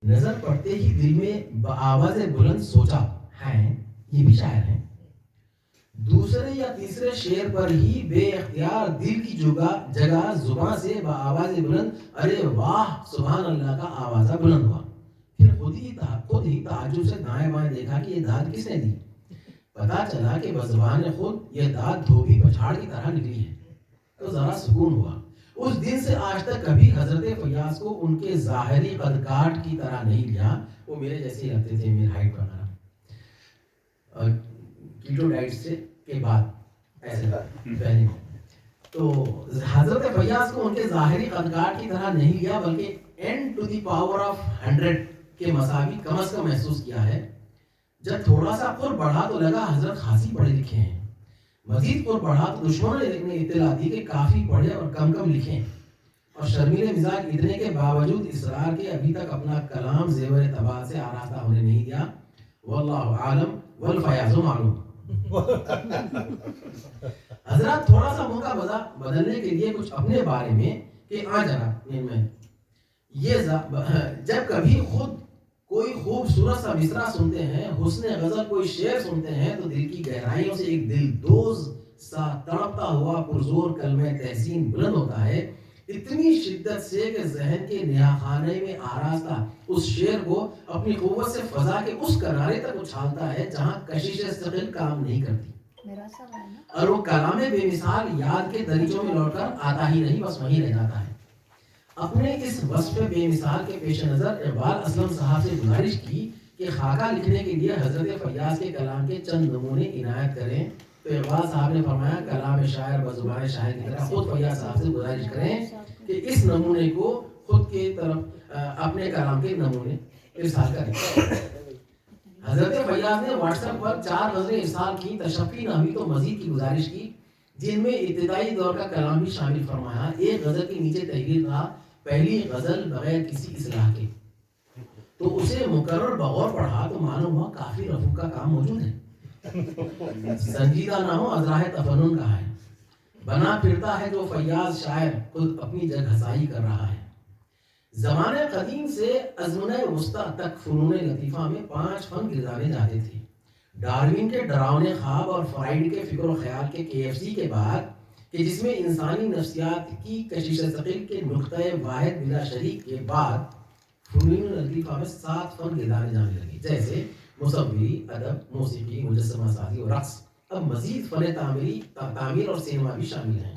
نظر پڑتے ہی دل میں بآواز بلند سوچا ہے، یہ بھی شاعر ہیں. دوسرے یا تیسرے شعر پر ہی بے اختیار دل کی جگہ زباں سے بآواز بلند ارے واہ سبحان اللہ کا آوازہ بلند ہوا. پھر خود ہی تعجب سے دائیں بائیں دیکھا کہ یہ داد کس نے دی. پتا چلا کہ بزبان خود یہ داد دھوبی پچھاڑ کی طرح نکلی ہے. تو ذرا سکون ہوا. اس دن سے آج تک کبھی حضرت فیاض کو ان کے ظاہری قد کاٹ کی طرح نہیں لیا. وہ میرے جیسے ہی لگتے تھے، میری ہائٹ وغیرہ، اور کیٹو ڈائٹ سے کے بعد ایسے پہلے. تو حضرت فیاض کو ان کے ظاہری قد کاٹ کی طرح نہیں لیا، بلکہ n to the power of 100 کے مساوی کم از کم محسوس کیا ہے. جب تھوڑا سا قرب بڑھا تو لگا حضرت خاصی پڑھے لکھے ہیں. مزید قرب بڑھا تو دشمنوں نے اطلاع دی کہ کافی پڑھے اور کم لکھیں، اور شرمیلے مزاج اتنے کے باوجود اصرار کے ابھی تک اپنا کلام زیور تباہ سے آراستہ ہونے نہیں دیا. واللہ عالم والفیاض معلوم. حضرات تھوڑا سا موقع بدلنے کے لیے کچھ اپنے بارے میں کہ میں یہ جب کبھی خود کوئی خوبصورت سا مصرع سنتے ہیں، حسن غزل کوئی شعر سنتے ہیں، تو دل کی گہرائیوں سے ایک دل دوز سا تڑپتا ہوا پرزور کلمہ تحسین بلند ہوتا ہے، اتنی شدت سے کہ ذہن کے نیا خانے میں آراستہ اس شعر کو اپنی قوت سے فضا کے اس کنارے تک اچھالتا ہے جہاں کشش ثقل کام نہیں کرتی، اور وہ کلام بے مثال یاد کے دریچوں میں لوٹ کر آتا ہی نہیں، بس وہیں رہ جاتا ہے. اپنے اس وصف بے مثال کے پیش نظر اقبال اسلم صاحب سے گزارش کی کہ خاکہ لکھنے کے لیے حضرت فیاض کے کلام کے چند نمونے عنایت کریں. تو اقبال صاحب نے فرمایا کلام شاعر بزبان شاعر کی طرح خود فیاض صاحب سے گزارش کریں کہ اس نمونے کو خود کے طرف اپنے کلام کے نمونے ارسال کریں. حضرت فیاض نے واٹس ایپ پر 4 غزلیں ارسال کی. تشفی نامی تو مزید کی گزارش کی جن میں ابتدائی دور کا کلام بھی شامل فرمایا. ایک غزل کے نیچے تحریر تھا پہلی غزل بغیر کسی اصلاح کے. تو اسے مقرر بغور پڑھا تو معلوم ہوا کافی رفوع کا کام موجود ہے. سنجیدہ نہ ہو ازراہ تفنن کہا ہے. بنا پھرتا ہے جو فیاض شاعر خود اپنی جگ ہسائی کر رہا ہے. زمانے قدیم سے ازمنہ وسطی تک فنون لطیفہ میں 5 فن گردانے جاتے تھے. ڈاروین کے ڈراؤنے خواب اور فرائیڈ کے فکر و خیال کے KFC کے بعد کہ جس میں انسانی نفسیات کی کشش ثقل کے نقطۂ واحد بلا شریک کے بعد فنون لطیفہ میں 7 فن گردانے جانے لگے، جیسے مصوری، ادب، موسیقی، مجسمہ سازی اور رقص. اب مزید فن تعمیر اور سینما بھی شامل ہیں.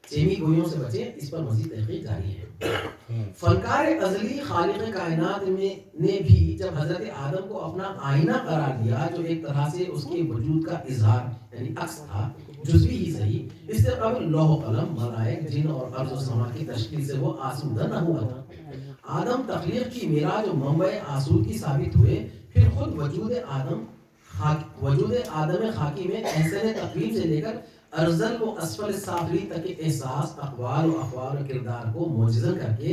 سیمی گوئیوں سے بچیں، اس پر مزید تحقیق جاری ہے. فنکار ازلی خالق کائنات نے بھی جب حضرت آدم کو اپنا آئینہ قرار دیا جو ایک طرح سے اس کے وجود کا اظہار یعنی عکس تھا، جزوی ہی صحیح، اس سے قبل لوح و قلم، ملائک، جن اور ارض و سما کی تشکیل سے وہ آسودہ نہ ہوا تھا. آدم تخلیق کی معراج و منبع آسودگی ثابت ہوئے. پھر خود وجود آدم خاکی میں احسن تقویم سے لے کر ارزل و اسفل سافلی تک کے احساس، اقوال و افعال و کردار کو معجزن کر کے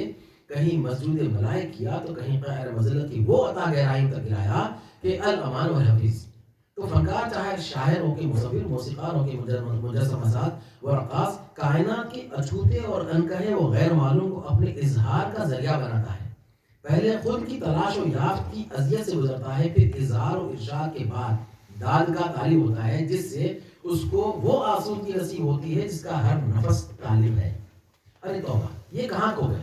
کہیں مسجود ملائک کیا تو کہیں قہر مذلت کی وہ عطا گہرائی تک گرایا کہ الامان و حفیظ. تو فنکار چاہے شاعر ہو کے مصور، موسیقار ہو کے مجسمہ ساز و رقاص، کائنات کے اچھوتے اور انکہے و غیر معلوم کو اپنے اظہار کا ذریعہ بناتا ہے. پہلے خود کی تلاش و یافت کی اذیت سے گزرتا ہے، پھر اظہار و ارشاد کے بعد داد کا طالب ہوتا ہے جس سے اس کو وہ آسودگی نصیب ہوتی ہے جس کا ہر نفس طالب ہے. ارے توبہ، یہ کہاں کو گئے؟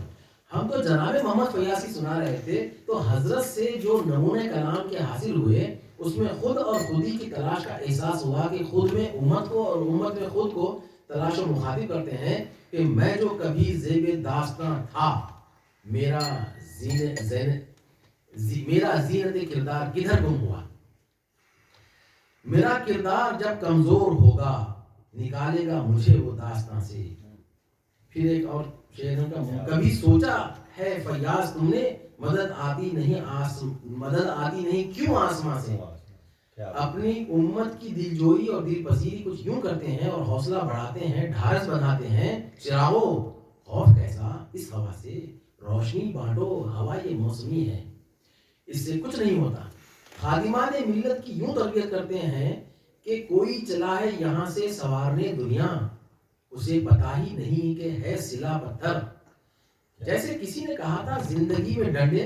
ہم تو جناب محمد فیاض کی سنا رہے تھے، تو حضرت سے جو نمونے کلام کے حاصل ہوئے اس میں خود اور خودی کی تلاش کا احساس ہوا کہ خود میں امت کو اور امت میں خود کو تلاش و مخاطب کرتے ہیں کہ میں جو کبھی زیب داستاں تھا، میرا زینت کردار کدھر گم ہوا. میرا کردار جب کمزور ہوگا نکالے گا مجھے وہ داستان سے. پھر ایک اور شعر کا، کبھی سوچا ہے فیاض تم نے مدد آتی نہیں کیوں آسماں سے. اپنی امت کی دلجوئی اور دل پذیری کچھ یوں کرتے ہیں اور حوصلہ بڑھاتے ہیں، ڈھارس بناتے ہیں. چراغو خوف کیسا اس ہوا سے، روشنی بانٹو ہوا یہ موسمی ہے، اس سے کچھ نہیں ہوتا. خادمان ملت کی یوں تربیت کرتے ہیں کہ کوئی چلا ہے یہاں سے سوارنے دنیا، اسے پتا ہی نہیں کہ ہے سلا پتھر. جیسے کسی نے کہا تھا زندگی میں ڈنڈے